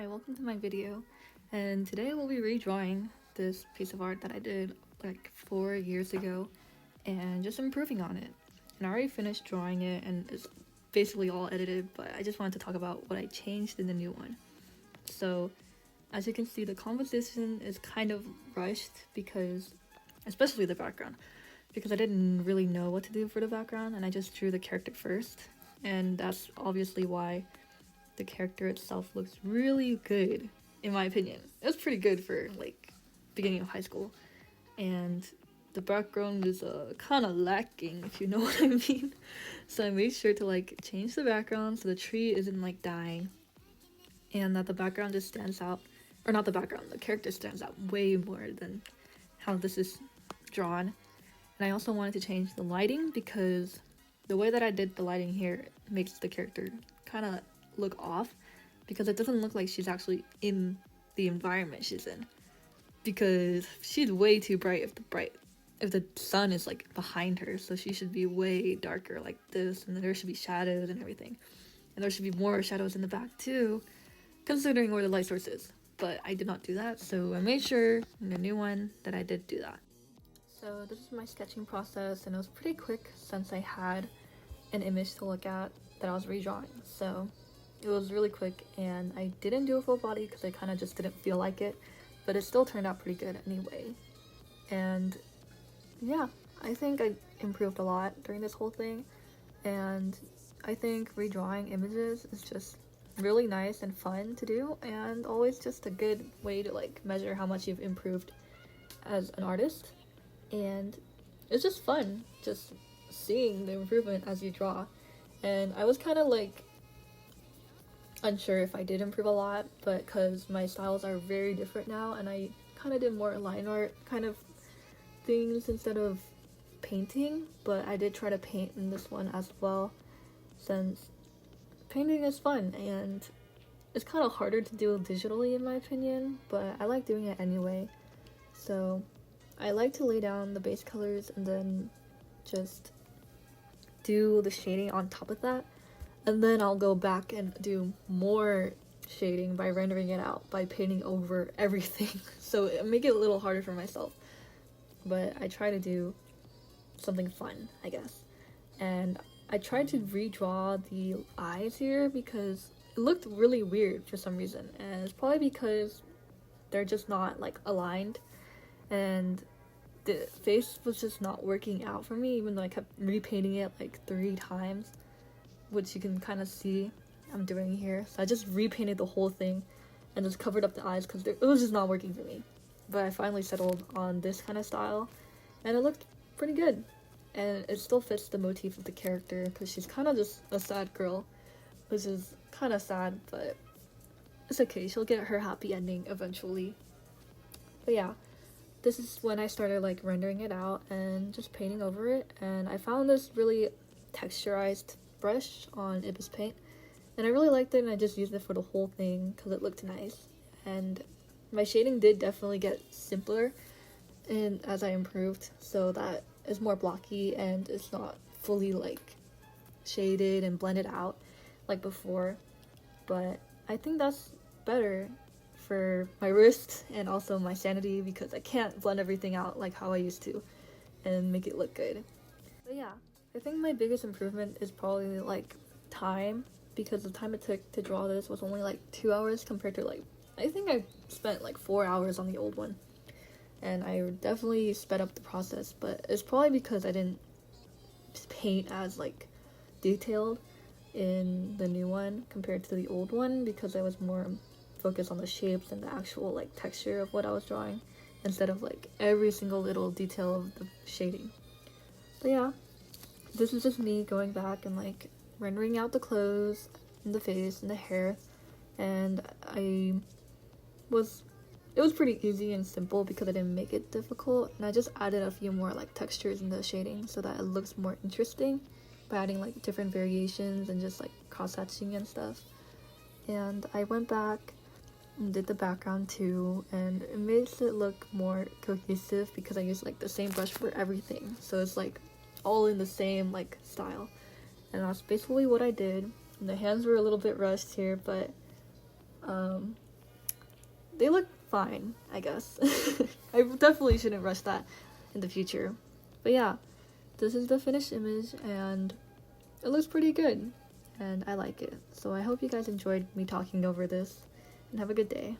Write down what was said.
Hi, welcome to my video, and today we'll be redrawing this piece of art that I did like 4 years ago and just improving on it. And I already finished drawing it and it's basically all edited, but I just wanted to talk about what I changed in the new one. So as you can see, the composition is kind of rushed because, especially the background, because I didn't really know what to do for the background and I just drew the character first, and that's obviously why the character itself looks really good, in my opinion. It was pretty good for like beginning of high school, and the background is kind of lacking, if you know what I mean. So I made sure to like change the background so the tree isn't like dying, and that the background just stands out, or not the background, the character stands out way more than how this is drawn. And I also wanted to change the lighting because the way that I did the lighting here makes the character kind of look off, because it doesn't look like she's actually in the environment she's in, because she's way too bright if the sun is like behind her, so she should be way darker like this, and then there should be shadows and everything, and there should be more shadows in the back too, considering where the light source is. But I did not do that, so I made sure in the new one that I did do that. So this is my sketching process, and it was pretty quick since I had an image to look at that I was redrawing, so it was really quick. And I didn't do a full body because I kind of just didn't feel like it, but it still turned out pretty good anyway. And yeah, I think I improved a lot during this whole thing, and I think redrawing images is just really nice and fun to do, and always just a good way to like measure how much you've improved as an artist. And it's just fun just seeing the improvement as you draw. And I was kind of like unsure if I did improve a lot, but because my styles are very different now, and I kind of did more line art kind of things instead of painting, but I did try to paint in this one as well, since painting is fun and it's kind of harder to do digitally in my opinion, but I like doing it anyway. So I like to lay down the base colors and then just do the shading on top of that, and then I'll go back and do more shading by rendering it out, by painting over everything. So it make it a little harder for myself, but I try to do something fun, I guess. And I tried to redraw the eyes here because it looked really weird for some reason, and it's probably because they're just not like aligned, and the face was just not working out for me, even though I kept repainting it like 3 times, which you can kind of see I'm doing here. So I just repainted the whole thing and just covered up the eyes because it was just not working for me. But I finally settled on this kind of style, and it looked pretty good. And it still fits the motif of the character because she's kind of just a sad girl, which is kind of sad, but it's okay. She'll get her happy ending eventually. But yeah, this is when I started like rendering it out and just painting over it, and I found this really texturized brush on ibisPaint, and I really liked it, and I just used it for the whole thing because it looked nice. And my shading did definitely get simpler and as I improved, so that is more blocky and it's not fully like shaded and blended out like before. But I think that's better for my wrist and also my sanity, because I can't blend everything out like how I used to and make it look good. But yeah, I think my biggest improvement is probably like time, because the time it took to draw this was only like 2 hours compared to like, I think I spent like 4 hours on the old one, and I definitely sped up the process. But it's probably because I didn't paint as like detailed in the new one compared to the old one, because I was more focused on the shapes and the actual like texture of what I was drawing instead of like every single little detail of the shading. But yeah, this is just me going back and like rendering out the clothes and the face and the hair, and it was pretty easy and simple because I didn't make it difficult, and I just added a few more like textures in the shading so that it looks more interesting by adding like different variations and just like cross-hatching and stuff. And I went back and did the background too, and it makes it look more cohesive because I used like the same brush for everything, so it's like all in the same like style. And that's basically what I did. And the hands were a little bit rushed here, but they look fine, I guess. I definitely shouldn't rush that in the future. But yeah, this is the finished image, and it looks pretty good, and I like it. So I hope you guys enjoyed me talking over this, and have a good day.